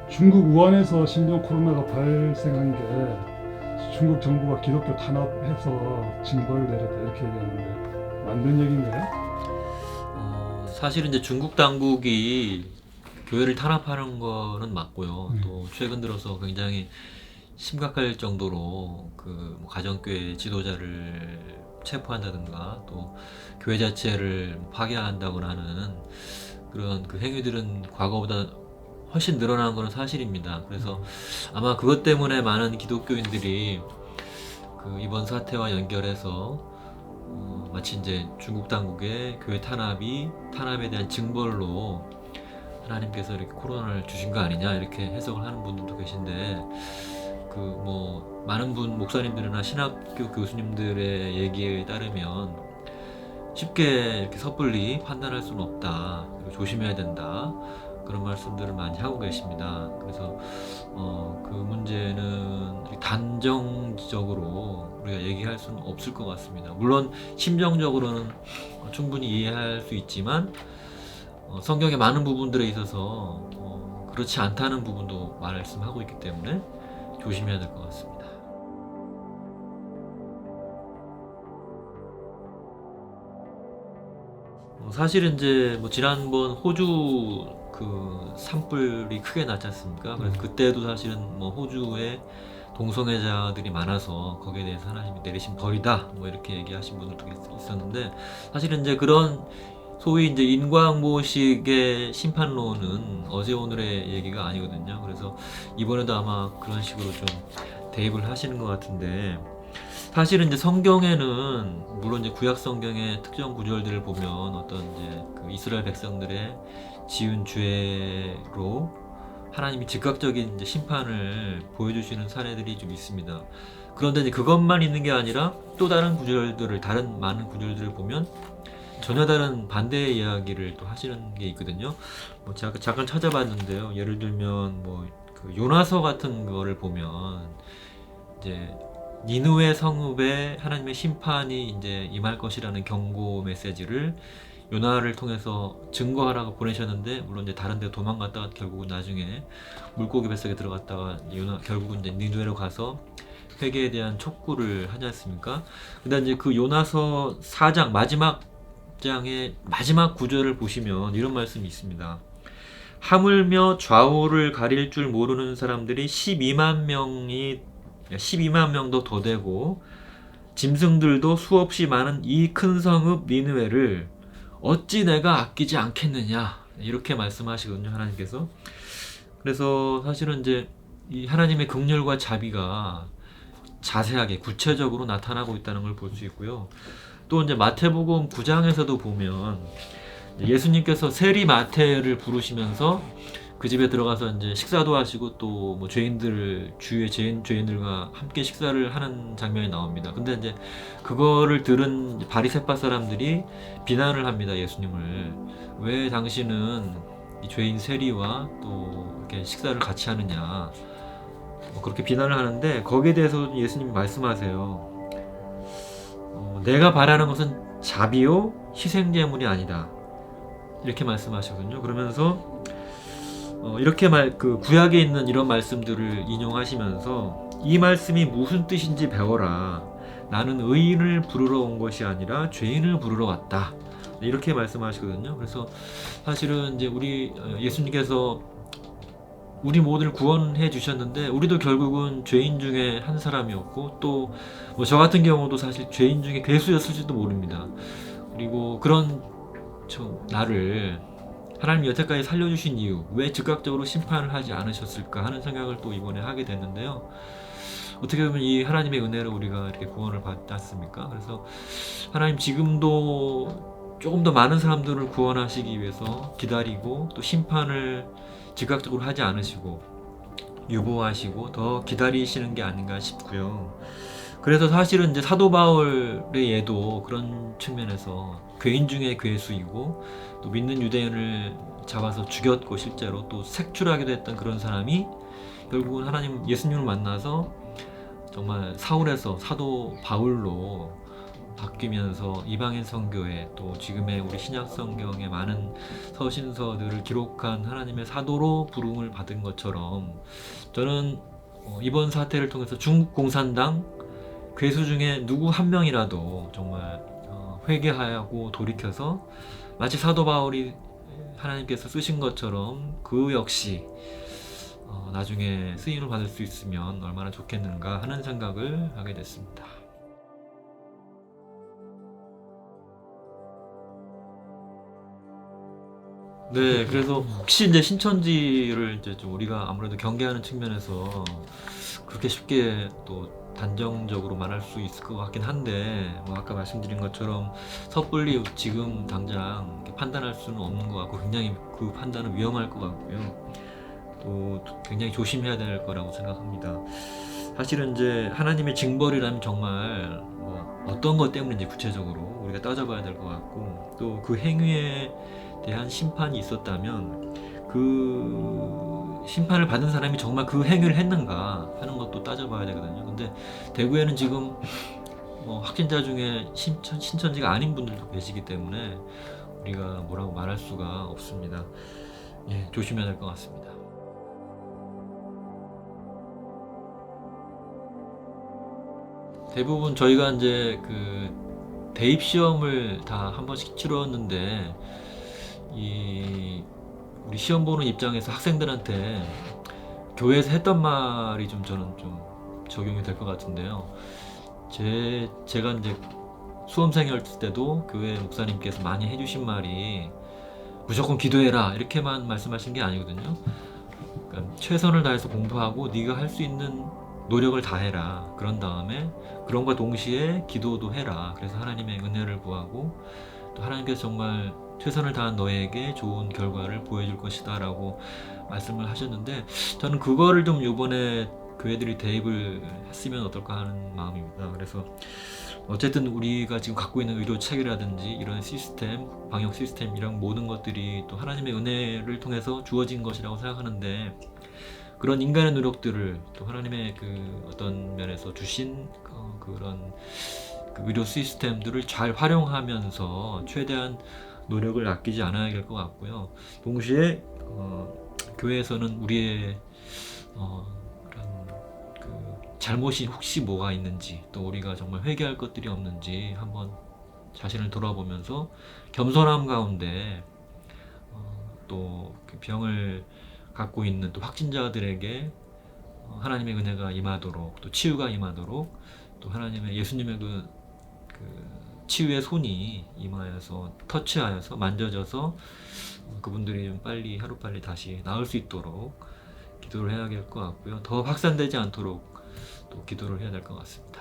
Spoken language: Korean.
중국 우한에서 신종 코로나가 발생한 게 중국 정부가 기독교 탄압해서 징벌을 내렸다 이렇게 얘기하는데 맞는 얘기인가요? 사실은 이제 중국 당국이 교회를 탄압하는 거는 맞고요. 또 최근 들어서 굉장히 심각할 정도로 뭐 가정교회 지도자를 체포한다든가 또 교회 자체를 파괴한다거나 하는 그런 그 행위들은 과거보다 훨씬 늘어난 것은 사실입니다. 그래서 아마 그것 때문에 많은 기독교인들이 그 이번 사태와 연결해서 마치 이제 중국 당국의 교회 탄압에 대한 징벌로 하나님께서 이렇게 코로나를 주신 거 아니냐 이렇게 해석을 하는 분들도 계신데 그 뭐 많은 목사님들이나 신학교 교수님들의 얘기에 따르면 쉽게 이렇게 섣불리 판단할 수는 없다. 조심해야 된다. 그런 말씀들을 많이 하고 계십니다. 그래서 그 문제는 단정적으로 우리가 얘기할 수는 없을 것 같습니다. 물론 심정적으로는 충분히 이해할 수 있지만 성경의 많은 부분들에 있어서 그렇지 않다는 부분도 말씀하고 있기 때문에 조심해야 될 것 같습니다. 사실은 이제 뭐 지난번 호주 그 산불이 크게 났지 않습니까? 그래서 그때도 사실은 뭐 호주에 동성애자들이 많아서 거기에 대해서 하나님이 내리신 벌이다 뭐 이렇게 얘기하신 분들도 있었는데 사실은 이제 그런 소위 이제 인과응보식의 심판론은 어제 오늘의 얘기가 아니거든요. 그래서 이번에도 아마 그런 식으로 좀 대입을 하시는 것 같은데 사실은 이제 성경에는 물론 이제 구약 성경의 특정 구절들을 보면 어떤 이제 그 이스라엘 백성들의 지은 죄로 하나님이 즉각적인 이제 심판을 보여주시는 사례들이 좀 있습니다. 그런데 이제 그것만 있는 게 아니라 또 다른 많은 구절들을 보면 전혀 다른 반대의 이야기를 또 하시는 게 있거든요. 뭐 제가 잠깐 찾아봤는데요. 예를 들면 뭐 그 요나서 같은 거를 보면 이제 니느웨 성읍에 하나님의 심판이 이제 임할 것이라는 경고 메시지를 요나를 통해서 증거하라고 보내셨는데 물론 이제 다른 데 도망갔다가 결국은 나중에 물고기 뱃속에 들어갔다가 결국은 이제 니느웨로 가서 회개에 대한 촉구를 하지 않습니까? 근데 이제 그 요나서 4장 마지막 장의 마지막 구절을 보시면 이런 말씀이 있습니다. 하물며 좌우를 가릴 줄 모르는 사람들이 12만 명도 더 되고 짐승들도 수없이 많은 이 큰 성읍 니느웨를 어찌 내가 아끼지 않겠느냐 이렇게 말씀하시거든요, 하나님께서. 그래서 사실은 이제 이 하나님의 긍휼과 자비가 자세하게 구체적으로 나타나고 있다는 걸 볼 수 있고요. 또 이제 마태복음 9장에서도 보면 예수님께서 세리 마태를 부르시면서 그 집에 들어가서 이제 식사도 하시고 또 뭐 주위의 죄인들과 함께 식사를 하는 장면이 나옵니다. 근데 이제 그거를 들은 바리새파 사람들이 비난을 합니다, 예수님을. 왜 당신은 이 죄인 세리와 또 이렇게 식사를 같이 하느냐. 뭐 그렇게 비난을 하는데 거기에 대해서 예수님이 말씀하세요. 내가 바라는 것은 자비요 희생제물이 아니다. 이렇게 말씀하시거든요. 그러면서 이렇게 그 구약에 있는 이런 말씀들을 인용하시면서 이 말씀이 무슨 뜻인지 배워라. 나는 의인을 부르러 온 것이 아니라 죄인을 부르러 왔다. 이렇게 말씀하시거든요. 그래서 사실은 이제 예수님께서 우리 모두를 구원해 주셨는데 우리도 결국은 죄인 중에 한 사람이었고 또 뭐 저 같은 경우도 사실 죄인 중에 괴수였을지도 모릅니다. 그리고 그런 나를 하나님이 여태까지 살려주신 이유, 왜 즉각적으로 심판을 하지 않으셨을까 하는 생각을 또 이번에 하게 됐는데요. 어떻게 보면 이 하나님의 은혜로 우리가 이렇게 구원을 받았습니까? 그래서 하나님 지금도 조금 더 많은 사람들을 구원하시기 위해서 기다리고 또 심판을 즉각적으로 하지 않으시고 유보하시고 더 기다리시는 게 아닌가 싶고요. 그래서 사실은 이제 사도 바울의 예도 그런 측면에서 괴인 중에 괴수이고 또 믿는 유대인을 잡아서 죽였고 실제로 또 색출하기도 했던 그런 사람이 결국은 예수님을 만나서 정말 사울에서 사도 바울로 바뀌면서 이방인 선교회 또 지금의 우리 신약 성경의 많은 서신서들을 기록한 하나님의 사도로 부름을 받은 것처럼 저는 이번 사태를 통해서 중국 공산당 괴수 중에 누구 한 명이라도 정말 회개하고 돌이켜서 마치 사도 바울이 하나님께서 쓰신 것처럼 그 역시 나중에 쓰임을 받을 수 있으면 얼마나 좋겠는가 하는 생각을 하게 됐습니다. 네, 그래서 혹시 이제 신천지를 이제 좀 우리가 아무래도 경계하는 측면에서 그렇게 쉽게 또 단정적으로 말할 수 있을 것 같긴 한데, 뭐 아까 말씀드린 것처럼 섣불리 지금 당장 이렇게 판단할 수는 없는 것 같고, 굉장히 그 판단은 위험할 것 같고요. 또 굉장히 조심해야 될 거라고 생각합니다. 사실은 이제 하나님의 징벌이라면 정말 뭐 어떤 것 때문인지 구체적으로 우리가 따져봐야 될 것 같고, 또 그 행위에 대한 심판이 있었다면 그 심판을 받은 사람이 정말 그 행위를 했는가 하는 것도 따져봐야 되거든요. 근데 대구에는 지금 확진자 중에 신천지가 아닌 분들도 계시기 때문에 우리가 뭐라고 말할 수가 없습니다. 예, 조심해야 될 것 같습니다. 대부분 저희가 이제 그 대입 시험을 다 한 번씩 치렀는데, 우리 시험 보는 입장에서 학생들한테 교회에서 했던 말이 좀 저는 좀 적용이 될 것 같은데요. 제가 이제 수험생이었을 때도 교회 목사님께서 많이 해주신 말이 무조건 기도해라 이렇게만 말씀하신 게 아니거든요. 그러니까 최선을 다해서 공부하고 네가 할 수 있는 노력을 다해라. 그런 다음에 그런과 동시에 기도도 해라. 그래서 하나님의 은혜를 구하고 또 하나님께서 정말 최선을 다한 너에게 좋은 결과를 보여줄 것이다 라고 말씀을 하셨는데, 저는 그거를 좀 이번에 교회들이 대입을 했으면 어떨까 하는 마음입니다. 그래서 어쨌든 우리가 지금 갖고 있는 의료 체계라든지 이런 시스템, 방역 시스템 이런 모든 것들이 또 하나님의 은혜를 통해서 주어진 것이라고 생각하는데, 그런 인간의 노력들을 또 하나님의 그 어떤 면에서 주신 그런 그 의료 시스템들을 잘 활용하면서 최대한 노력을 아끼지 않아야 될 것 같고요. 동시에 교회에서는 우리의 그런 그 잘못이 혹시 뭐가 있는지, 또 우리가 정말 회개할 것들이 없는지 한번 자신을 돌아보면서 겸손함 가운데 또 그 병을 갖고 있는 또 확진자들에게 하나님의 은혜가 임하도록, 또 치유가 임하도록, 또 하나님의 예수님의 그 치유의 손이 임하여서 터치하여서 만져져서 그분들이 좀 빨리 하루빨리 다시 나을 수 있도록 기도를 해야 될 것 같고요. 더 확산되지 않도록 또 기도를 해야 될 것 같습니다.